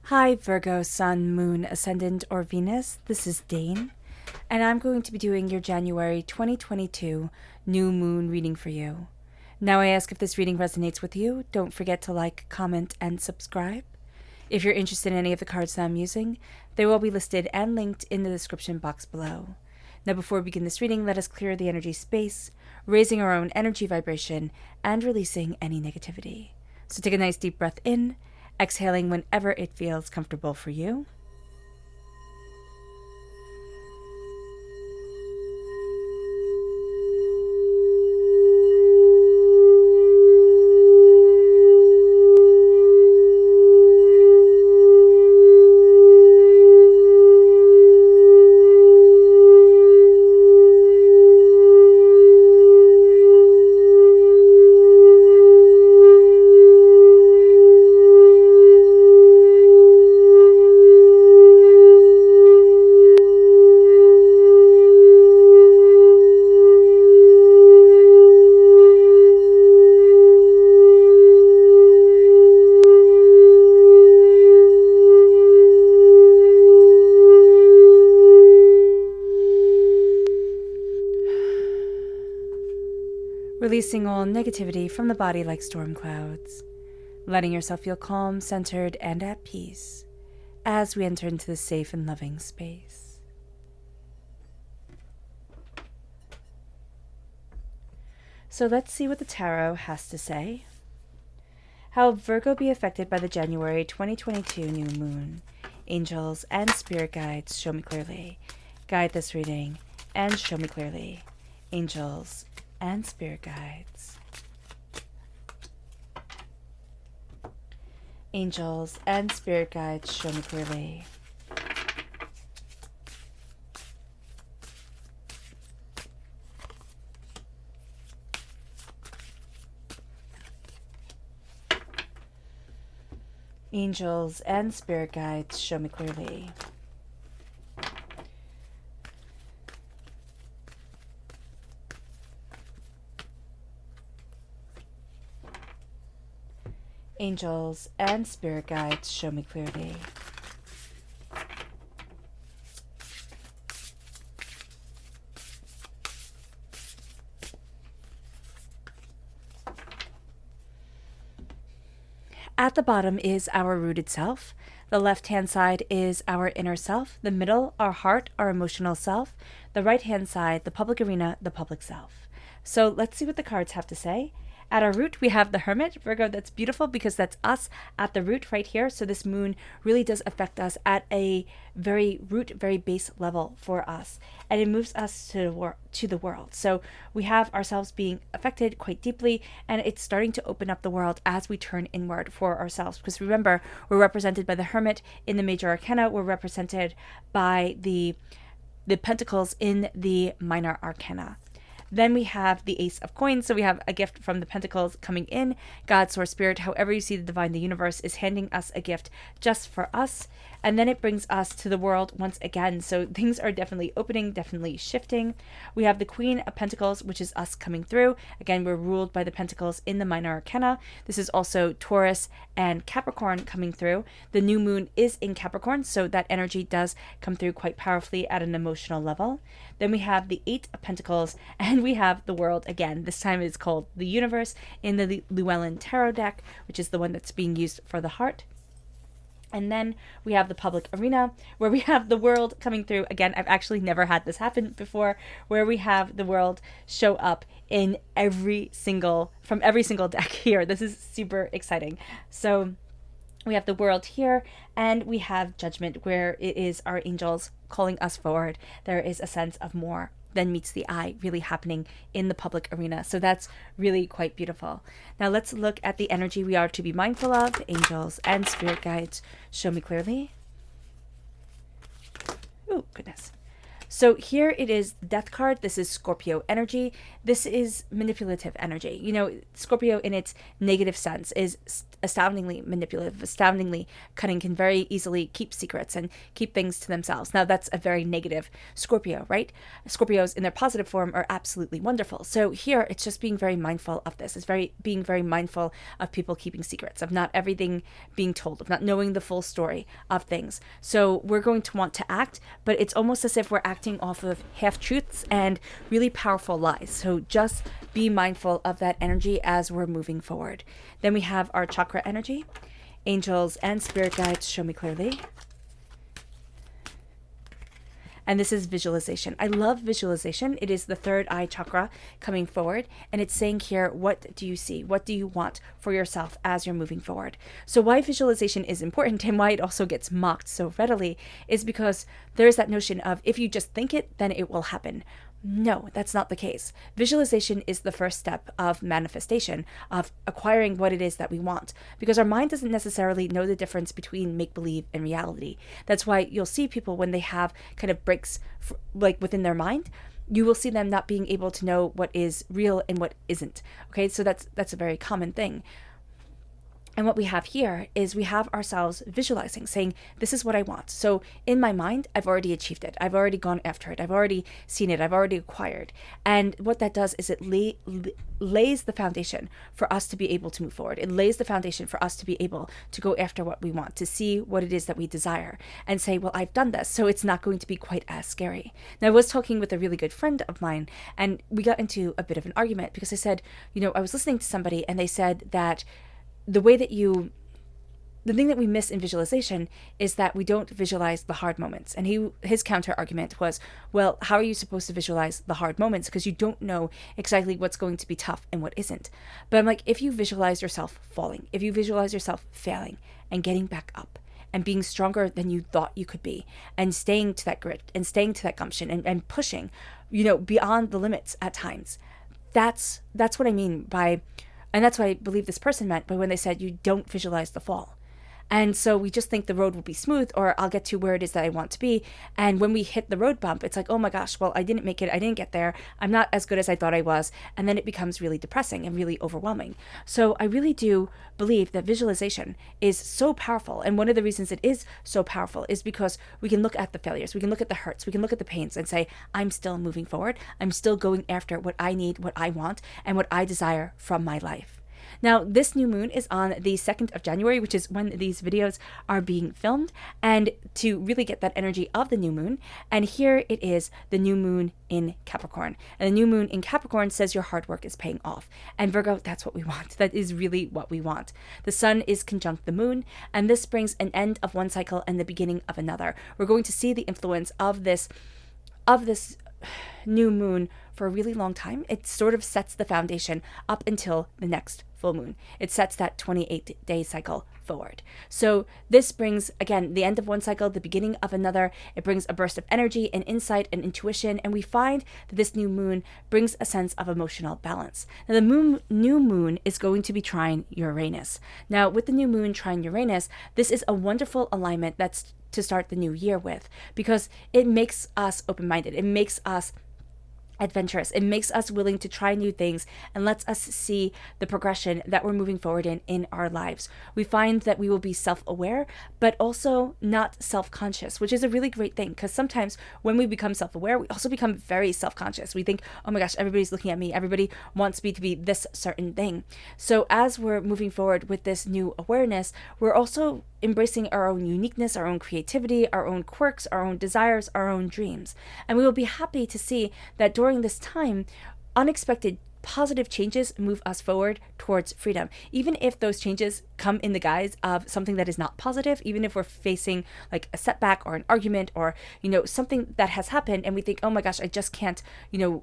Hi Virgo, Sun, Moon, Ascendant, or Venus. This is Dane, and I'm going to be doing your January 2022 new moon reading for you. Now I ask if this reading resonates with you, don't forget to like, comment, and subscribe. If you're interested in any of the cards that I'm using, they will be listed and linked in the description box below. Now before we begin this reading, let us clear the energy space, raising our own energy vibration and releasing any negativity. So take a nice deep breath in, exhaling whenever it feels comfortable for you. Releasing all negativity from the body like storm clouds, letting yourself feel calm, centered, and at peace as we enter into this safe and loving space. So let's see what the tarot has to say. How will Virgo be affected by the January 2022 new moon? Angels and spirit guides, show me clearly. Guide this reading and show me clearly. Angels and spirit guides. Angels and spirit guides, show me clearly. Angels and spirit guides, show me clearly. Angels and spirit guides, show me clearly. At the bottom is our rooted self. The left-hand side is our inner self. The middle, our heart, our emotional self. The right-hand side, the public arena, the public self. So let's see what the cards have to say. At our root, we have the Hermit. Virgo, that's beautiful because that's us at the root right here. So this moon really does affect us at a very root, very base level for us. And it moves us to the world. So we have ourselves being affected quite deeply, and it's starting to open up the world as we turn inward for ourselves. Because remember, we're represented by the Hermit in the major arcana. We're represented by the Pentacles in the minor arcana. Then we have the Ace of Coins. So we have a gift from the Pentacles coming in. God, Source, Spirit, however you see the divine, the universe is handing us a gift just for us. And then it brings us to the world once again. So things are definitely opening, definitely shifting. We have the Queen of Pentacles, which is us coming through. Again, we're ruled by the Pentacles in the minor arcana. This is also Taurus and Capricorn coming through. The new moon is in Capricorn, so that energy does come through quite powerfully at an emotional level. Then we have the Eight of Pentacles, and we have the World again. This time it's called the Universe in the Llewellyn Tarot deck, which is the one that's being used for the heart. And then we have the public arena, where we have the World coming through. Again, I've actually never had this happen before, where we have the World show up in from every single deck here. This is super exciting. So we have the World here, and we have Judgment, where it is our angels calling us forward. There is a sense of more than meets the eye really happening in the public arena. So that's really quite beautiful. Now let's look at the energy we are to be mindful of. Angels and spirit guides, show me clearly. Oh, goodness. So here it is, the Death card. This is Scorpio energy. This is manipulative energy. You know, Scorpio in its negative sense is astoundingly manipulative, astoundingly cunning, can very easily keep secrets and keep things to themselves. Now, that's a very negative Scorpio, right? Scorpios in their positive form are absolutely wonderful. So here, it's just being very mindful of this. It's being very mindful of people keeping secrets, of not everything being told, of not knowing the full story of things. So we're going to want to act, but it's almost as if we're acting off of half-truths and really powerful lies. So just be mindful of that energy as we're moving forward. Then we have our chakra energy. Angels and spirit guides, show me clearly. And this is visualization. I love visualization. It is the third eye chakra coming forward. And it's saying here, what do you see? What do you want for yourself as you're moving forward? So why visualization is important and why it also gets mocked so readily is because there's that notion of if you just think it, then it will happen. No, that's not the case. Visualization is the first step of manifestation, of acquiring what it is that we want, because our mind doesn't necessarily know the difference between make-believe and reality. That's why you'll see people when they have kind of breaks like within their mind, you will see them not being able to know what is real and what isn't. Okay, so that's a very common thing. And what we have here is we have ourselves visualizing, saying, this is what I want. So in my mind, I've already achieved it. I've already gone after it. I've already seen it. I've already acquired. And what that does is it lays the foundation for us to be able to move forward. It lays the foundation for us to be able to go after what we want, to see what it is that we desire and say, well, I've done this, so it's not going to be quite as scary. Now, I was talking with a really good friend of mine, and we got into a bit of an argument because I said, I was listening to somebody and they said that the thing that we miss in visualization is that we don't visualize the hard moments. And his counter argument was, well, how are you supposed to visualize the hard moments? Because you don't know exactly what's going to be tough and what isn't. But I'm like, if you visualize yourself falling, if you visualize yourself failing and getting back up and being stronger than you thought you could be and staying to that grit and staying to that gumption and pushing, beyond the limits at times, that's what I mean by... And that's what I believe this person meant by when they said you don't visualize the fall. And so we just think the road will be smooth, or I'll get to where it is that I want to be. And when we hit the road bump, it's like, oh my gosh, well, I didn't make it. I didn't get there. I'm not as good as I thought I was. And then it becomes really depressing and really overwhelming. So I really do believe that visualization is so powerful. And one of the reasons it is so powerful is because we can look at the failures. We can look at the hurts. We can look at the pains and say, I'm still moving forward. I'm still going after what I need, what I want, and what I desire from my life. Now, this new moon is on the 2nd of January, which is when these videos are being filmed, and to really get that energy of the new moon. And here it is, the new moon in Capricorn. And the new moon in Capricorn says your hard work is paying off. And Virgo, that's what we want. That is really what we want. The sun is conjunct the moon, and this brings an end of one cycle and the beginning of another. We're going to see the influence of this new moon for a really long time. It sort of sets the foundation up until the next full moon. It sets that 28-day cycle forward. So this brings, again, the end of one cycle, the beginning of another. It brings a burst of energy and insight and intuition, and we find that this new moon brings a sense of emotional balance. Now, the new moon is going to be trine Uranus. Now, with the new moon trine Uranus, this is a wonderful alignment that's to start the new year with, because it makes us open-minded. It makes us adventurous. It makes us willing to try new things and lets us see the progression that we're moving forward in our lives. We find that we will be self-aware, but also not self-conscious, which is a really great thing, because sometimes when we become self-aware, we also become very self-conscious. We think, oh my gosh, everybody's looking at me. Everybody wants me to be this certain thing. So as we're moving forward with this new awareness, we're also embracing our own uniqueness, our own creativity, our own quirks, our own desires, our own dreams. And we will be happy to see that during this time, unexpected positive changes move us forward towards freedom. Even if those changes come in the guise of something that is not positive, even if we're facing like a setback or an argument or, something that has happened and we think, oh my gosh, I just can't,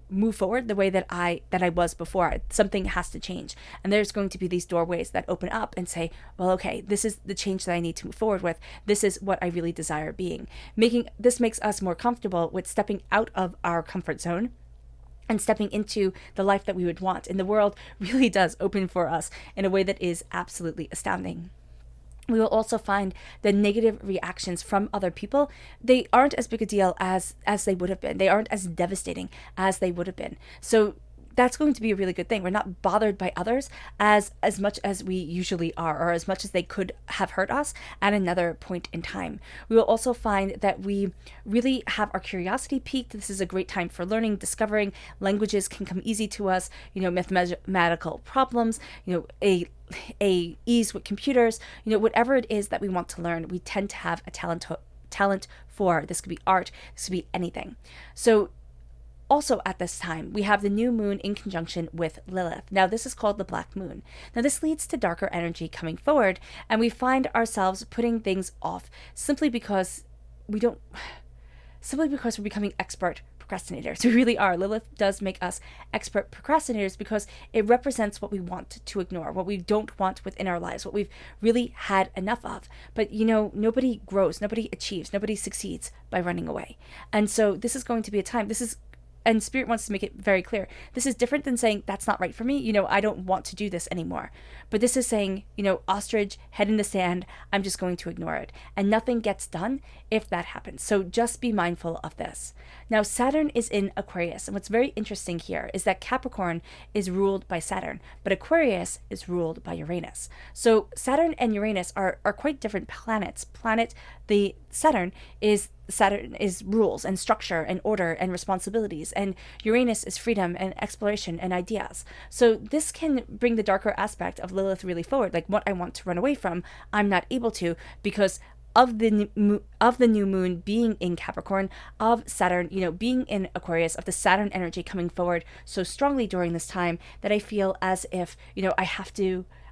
move forward the way that I was before. Something has to change. And there's going to be these doorways that open up and say, well, okay, this is the change that I need to move forward with. This is what I really desire being. This makes us more comfortable with stepping out of our comfort zone and stepping into the life that we would want. And the world really does open for us in a way that is absolutely astounding. We will also find the negative reactions from other people. They aren't as big a deal as they would have been. They aren't as devastating as they would have been. So that's going to be a really good thing. We're not bothered by others as much as we usually are, or as much as they could have hurt us at another point in time. We will also find that we really have our curiosity piqued. This is a great time for learning, discovering. Languages can come easy to us, mathematical problems, a ease with computers, whatever it is that we want to learn, we tend to have a talent for. This could be art, this could be anything. So also at this time, we have the new moon in conjunction with Lilith. Now, this is called the black moon. Now, this leads to darker energy coming forward, and we find ourselves putting things off simply because we're becoming expert procrastinators. We really are. Lilith does make us expert procrastinators because it represents what we want to ignore, what we don't want within our lives, what we've really had enough of. But, nobody grows, nobody achieves, nobody succeeds by running away. And so this is going to be a time, and Spirit wants to make it very clear. This is different than saying, that's not right for me. I don't want to do this anymore. But this is saying, ostrich, head in the sand, I'm just going to ignore it. And nothing gets done if that happens. So just be mindful of this. Now, Saturn is in Aquarius. And what's very interesting here is that Capricorn is ruled by Saturn, but Aquarius is ruled by Uranus. So Saturn and Uranus are quite different planets. Saturn is rules and structure and order and responsibilities, and Uranus is freedom and exploration and ideas. So this can bring the darker aspect of Lilith really forward, like what I want to run away from, I'm not able to because of the new moon being in Capricorn, of Saturn, being in Aquarius, of the Saturn energy coming forward so strongly during this time that I feel as if,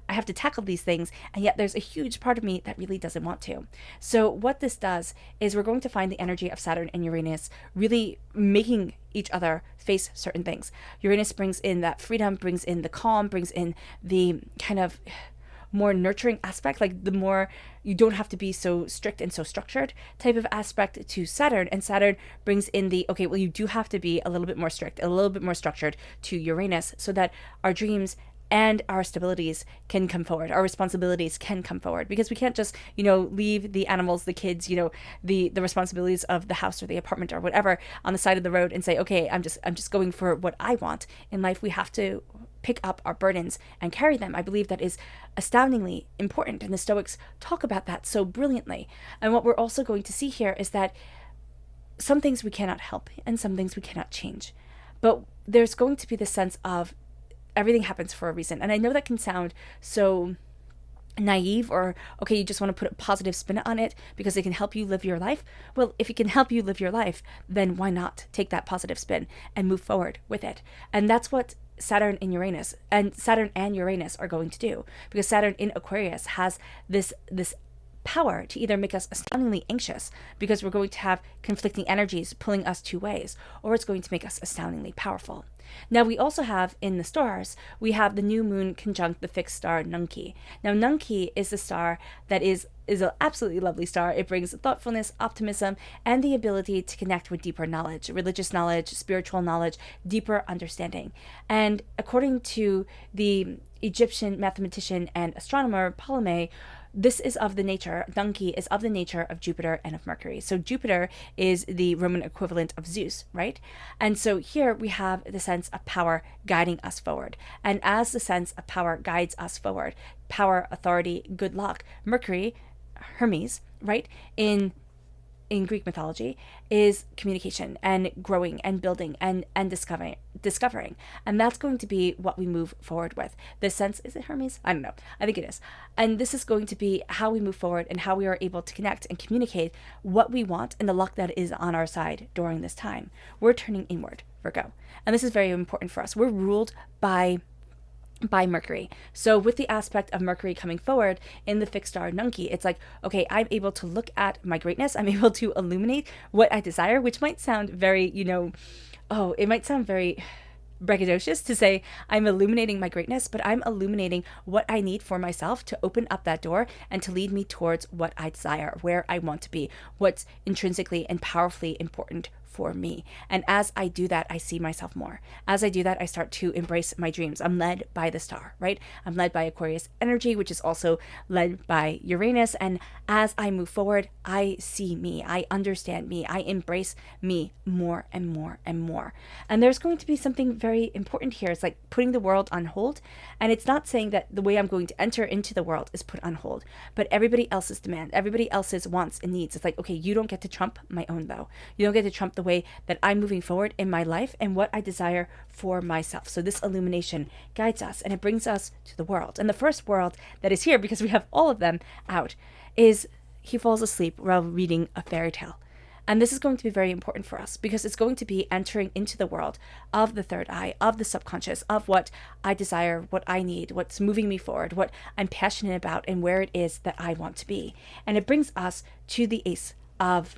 I have to tackle these things, and yet there's a huge part of me that really doesn't want to. So what this does is we're going to find the energy of Saturn and Uranus really making each other face certain things. Uranus brings in that freedom, brings in the calm, brings in the kind of more nurturing aspect, like the more you don't have to be so strict and so structured type of aspect to Saturn. And Saturn brings in the, okay, well, you do have to be a little bit more strict, a little bit more structured to Uranus, so that our dreams and our stabilities can come forward, our responsibilities can come forward, because we can't just, leave the animals, the kids, the responsibilities of the house or the apartment or whatever on the side of the road and say, okay, I'm just going for what I want. In life, we have to pick up our burdens and carry them. I believe that is astoundingly important, and the Stoics talk about that so brilliantly. And what we're also going to see here is that some things we cannot help and some things we cannot change, but there's going to be this sense of everything happens for a reason. And I know that can sound so naive, or okay, you just want to put a positive spin on it because it can help you live your life. Well, if it can help you live your life, then why not take that positive spin and move forward with it? And that's what Saturn and Uranus are going to do, because Saturn in Aquarius has this power to either make us astoundingly anxious because we're going to have conflicting energies pulling us two ways, or it's going to make us astoundingly powerful. Now, we also have in the stars, we have the new moon conjunct the fixed star Nunki. Now, Nunki is the star that is an absolutely lovely star. It brings thoughtfulness, optimism, and the ability to connect with deeper knowledge, religious knowledge, spiritual knowledge, deeper understanding. And according to the Egyptian mathematician and astronomer Ptolemy, Nunki is of the nature of Jupiter and of Mercury. So Jupiter is the Roman equivalent of Zeus, right? And so here we have the sense of power guiding us forward. And as the sense of power guides us forward, power, authority, good luck, Mercury, Hermes, right, in Greek mythology, is communication and growing and building and discovering. And that's going to be what we move forward with. This sense, is it Hermes? I don't know. I think it is. And this is going to be how we move forward and how we are able to connect and communicate what we want and the luck that is on our side during this time. We're turning inward, Virgo. And this is very important for us. We're ruled by Mercury. So with the aspect of Mercury coming forward in the fixed star Nunki, it's like, okay, I'm able to look at my greatness. I'm able to illuminate what I desire, which might sound very, it might sound very braggadocious to say I'm illuminating my greatness, but I'm illuminating what I need for myself to open up that door and to lead me towards what I desire, where I want to be, what's intrinsically and powerfully important for me. And as I do that, I see myself more. As I do that, I start to embrace my dreams. I'm led by the star, right? I'm led by Aquarius energy, which is also led by Uranus. And as I move forward, I see me. I understand me. I embrace me more and more and more. And there's going to be something very important here. It's like putting the world on hold. And it's not saying that the way I'm going to enter into the world is put on hold, but everybody else's demand, everybody else's wants and needs. It's like, okay, you don't get to trump my own though. You don't get to trump the way that I'm moving forward in my life and what I desire for myself. So this illumination guides us and it brings us to the world. And the first world that is here, because we have all of them out, is he falls asleep while reading a fairy tale. And this is going to be very important for us because it's going to be entering into the world of the third eye, of the subconscious, of what I desire, what I need, what's moving me forward, what I'm passionate about, and where it is that I want to be. And it brings us to the Ace of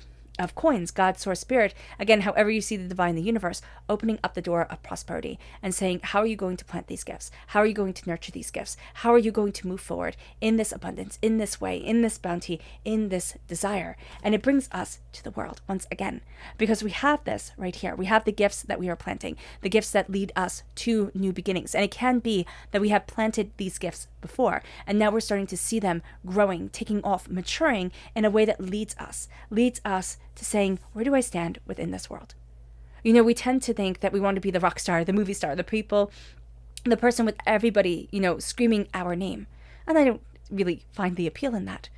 coins, God, source, spirit, again, however you see the divine, the universe, opening up the door of prosperity and saying, how are you going to plant these gifts? How are you going to nurture these gifts? How are you going to move forward in this abundance, in this way, in this bounty, in this desire? And it brings us to the world once again, because we have this right here. We have the gifts that we are planting, the gifts that lead us to new beginnings. And it can be that we have planted these gifts before, and now we're starting to see them growing, taking off, maturing in a way that leads us to saying, where do I stand within this world? You know, we tend to think that we want to be the rock star, the movie star, the person with everybody, screaming our name. And I don't really find the appeal in that.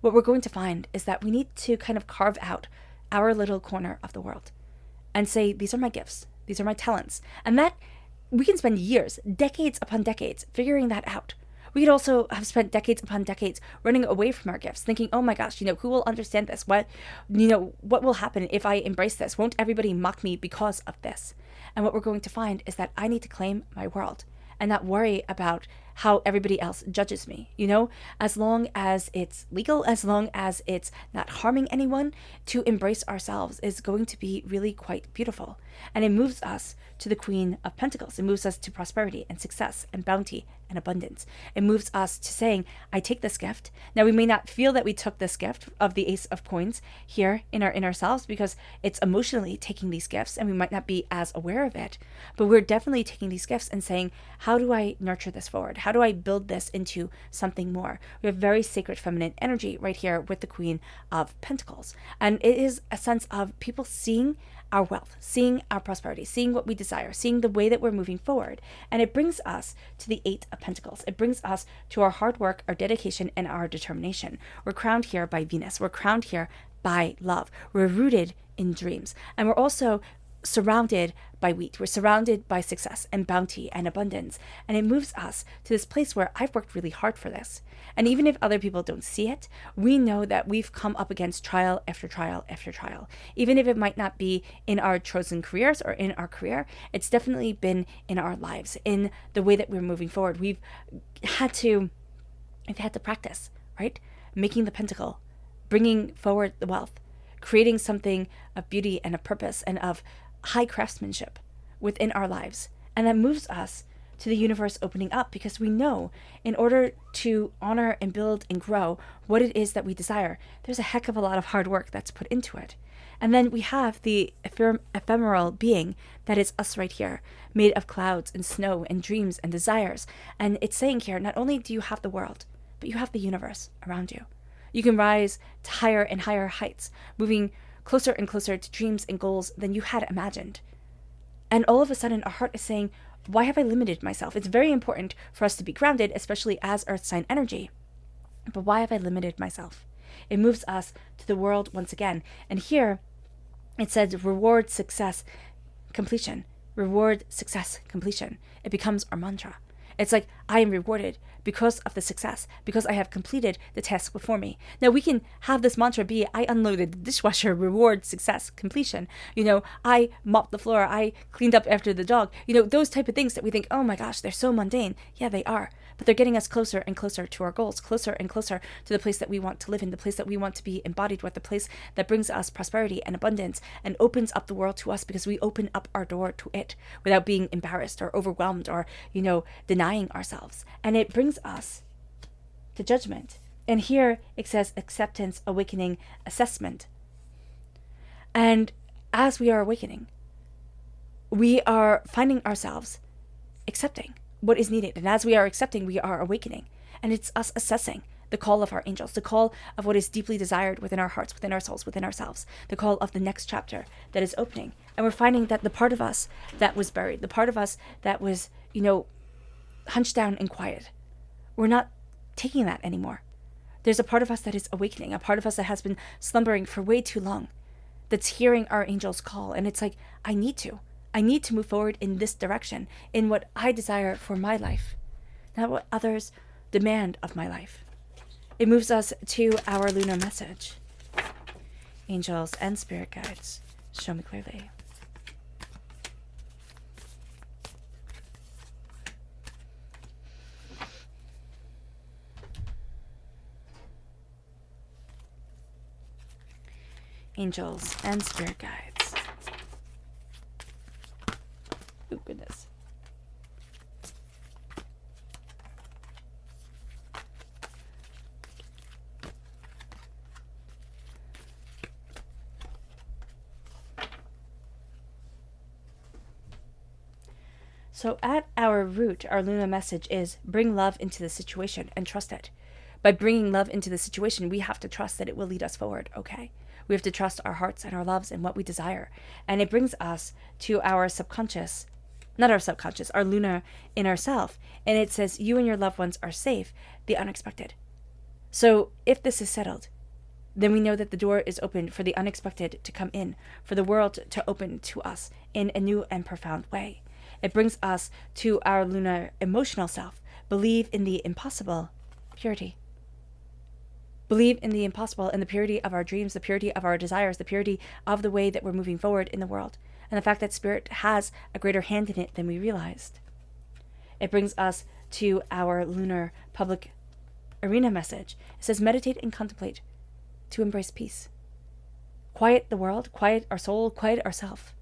What we're going to find is that we need to kind of carve out our little corner of the world and say, these are my gifts, these are my talents. And that we can spend years, decades upon decades, figuring that out. We could also have spent decades upon decades running away from our gifts, thinking, oh my gosh, who will understand this? What will happen if I embrace this? Won't everybody mock me because of this? And what we're going to find is that I need to claim my world and not worry about how everybody else judges me. As long as it's legal, as long as it's not harming anyone, to embrace ourselves is going to be really quite beautiful. And it moves us to the Queen of Pentacles. It moves us to prosperity and success and bounty and abundance. It moves us to saying, I take this gift. Now, we may not feel that we took this gift of the Ace of Coins here in our inner selves because it's emotionally taking these gifts and we might not be as aware of it, but we're definitely taking these gifts and saying, how do I nurture this forward? How do I build this into something more? We have very sacred feminine energy right here with the Queen of Pentacles. And it is a sense of people seeing our wealth, seeing our prosperity, seeing what we desire, seeing the way that we're moving forward. And it brings us to the Eight of Pentacles. It brings us to our hard work, our dedication, and our determination. We're crowned here by Venus. We're crowned here by love. We're rooted in dreams. And we're also surrounded by wheat. We're surrounded by success and bounty and abundance. And it moves us to this place where I've worked really hard for this. And even if other people don't see it, we know that we've come up against trial after trial after trial. Even if it might not be in our chosen careers or in our career, it's definitely been in our lives, in the way that we're moving forward. We've had to practice, right? Making the pentacle, bringing forward the wealth, creating something of beauty and of purpose and of high craftsmanship within our lives. And that moves us to the universe opening up, because we know in order to honor and build and grow what it is that we desire, there's a heck of a lot of hard work that's put into it. And then we have the ephemeral being that is us right here, made of clouds and snow and dreams and desires. And it's saying here, not only do you have the world, but you have the universe around you. You can rise to higher and higher heights, moving closer and closer to dreams and goals than you had imagined. And all of a sudden, our heart is saying, why have I limited myself? It's very important for us to be grounded, especially as earth sign energy. But why have I limited myself? It moves us to the world once again. And here it says reward, success, completion. Reward, success, completion. It becomes our mantra. It's like, I am rewarded because of the success, because I have completed the task before me. Now, we can have this mantra be, I unloaded the dishwasher, reward, success, completion. I mopped the floor, I cleaned up after the dog. Those type of things that we think, oh my gosh, they're so mundane. Yeah, they are. But they're getting us closer and closer to our goals, closer and closer to the place that we want to live in, the place that we want to be embodied with, the place that brings us prosperity and abundance and opens up the world to us because we open up our door to it without being embarrassed or overwhelmed or, denying ourselves. And it brings us to judgment. And here it says acceptance, awakening, assessment. And as we are awakening, we are finding ourselves accepting what is needed. And as we are accepting, we are awakening. And it's us assessing the call of our angels, the call of what is deeply desired within our hearts, within our souls, within ourselves, the call of the next chapter that is opening. And we're finding that the part of us that was buried, the part of us that was, hunched down and quiet, we're not taking that anymore. There's a part of us that is awakening, a part of us that has been slumbering for way too long, that's hearing our angels call. And it's like, I need to move forward in this direction, in what I desire for my life, not what others demand of my life. It moves us to our lunar message. Angels and spirit guides, show me clearly. Angels and spirit guides. Oh, goodness. So at our root, our lunar message is bring love into the situation and trust it. By bringing love into the situation, we have to trust that it will lead us forward, okay? We have to trust our hearts and our loves and what we desire. And it brings us to our subconscious, not our subconscious, our lunar inner self. And it says, you and your loved ones are safe, the unexpected. So if this is settled, then we know that the door is open for the unexpected to come in, for the world to open to us in a new and profound way. It brings us to our lunar emotional self. Believe in the impossible, purity. Believe in the impossible and the purity of our dreams, the purity of our desires, the purity of the way that we're moving forward in the world, and the fact that spirit has a greater hand in it than we realized. It brings us to our lunar public arena message. It says, meditate and contemplate to embrace peace. Quiet the world, quiet our soul, quiet ourselves,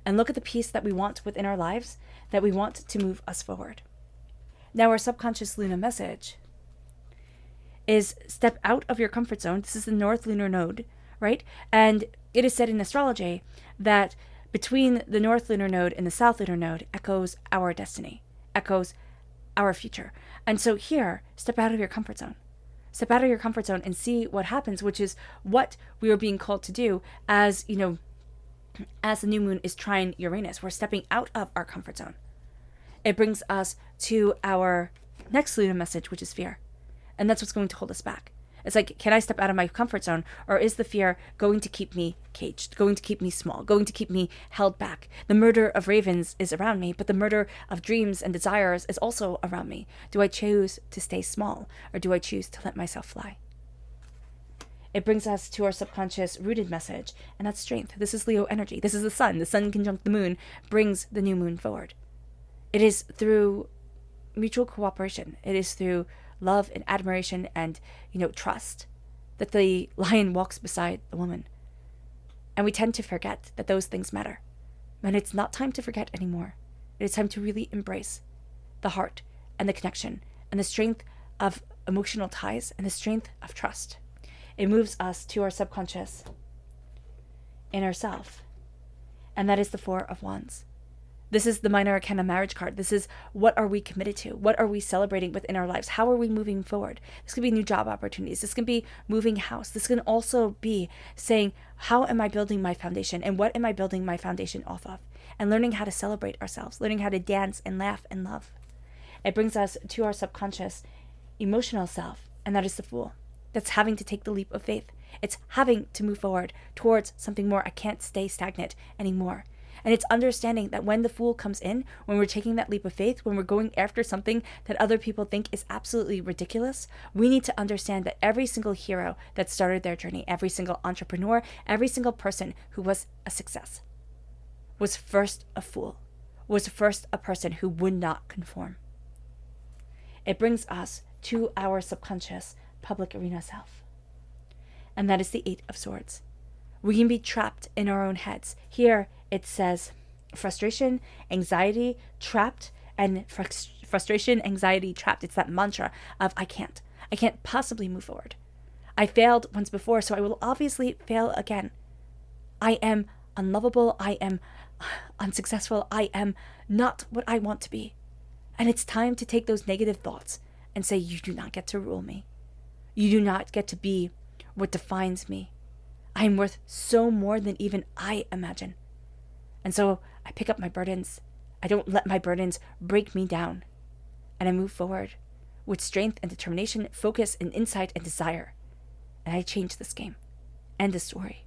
and look at the peace that we want within our lives, that we want to move us forward. Now, our subconscious lunar message is step out of your comfort zone. This is the North Lunar Node, right? And it is said in astrology that between the North Lunar Node and the South Lunar Node echoes our destiny, echoes our future. And so here, step out of your comfort zone. Step out of your comfort zone and see what happens, which is what we are being called to do as, as the new moon is trine Uranus. We're stepping out of our comfort zone. It brings us to our next lunar message, which is fear. And that's what's going to hold us back. It's like, can I step out of my comfort zone? Or is the fear going to keep me caged, going to keep me small, going to keep me held back? The murder of ravens is around me, but the murder of dreams and desires is also around me. Do I choose to stay small, or do I choose to let myself fly? It brings us to our subconscious rooted message, and that's strength. This is Leo energy. This is the sun. The sun conjunct the moon brings the new moon forward. It is through mutual cooperation. It is through love and admiration and, trust that the lion walks beside the woman. And we tend to forget that those things matter. And it's not time to forget anymore. It is time to really embrace the heart and the connection and the strength of emotional ties and the strength of trust. It moves us to our subconscious inner self. And that is the Four of Wands. This is the minor arcana marriage card. This is, what are we committed to? What are we celebrating within our lives? How are we moving forward? This could be new job opportunities. This can be moving house. This can also be saying, how am I building my foundation? And what am I building my foundation off of? And learning how to celebrate ourselves, learning how to dance and laugh and love. It brings us to our subconscious emotional self, and that is the Fool. That's having to take the leap of faith. It's having to move forward towards something more. I can't stay stagnant anymore. And it's understanding that when the Fool comes in, when we're taking that leap of faith, when we're going after something that other people think is absolutely ridiculous, we need to understand that every single hero that started their journey, every single entrepreneur, every single person who was a success, was first a fool, was first a person who would not conform. It brings us to our subconscious public arena self. And that is the Eight of Swords. We can be trapped in our own heads. Here it says frustration, anxiety, trapped, and frustration, anxiety, trapped. It's that mantra of I can't possibly move forward. I failed once before, so I will obviously fail again. I am unlovable. I am unsuccessful. I am not what I want to be. And it's time to take those negative thoughts and say, you do not get to rule me. You do not get to be what defines me. I am worth so more than even I imagine. And so I pick up my burdens. I don't let my burdens break me down. And I move forward with strength and determination, focus and insight and desire. And I change this game. End of story.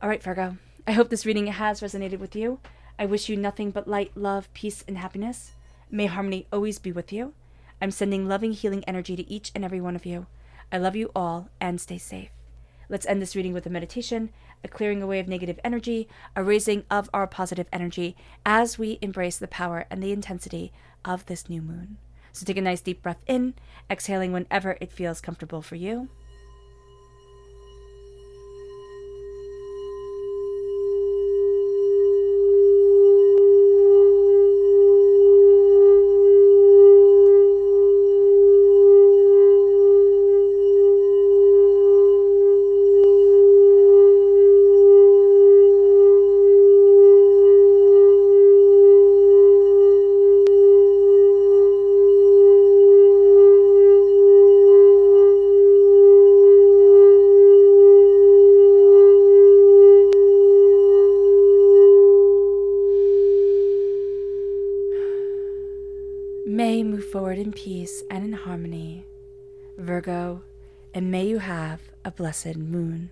All right, Virgo. I hope this reading has resonated with you. I wish you nothing but light, love, peace, and happiness. May harmony always be with you. I'm sending loving, healing energy to each and every one of you. I love you all, and stay safe. Let's end this reading with a meditation, a clearing away of negative energy, a raising of our positive energy as we embrace the power and the intensity of this new moon. So take a nice deep breath in, exhaling whenever it feels comfortable for you. May move forward in peace and in harmony, Virgo, and may you have a blessed moon.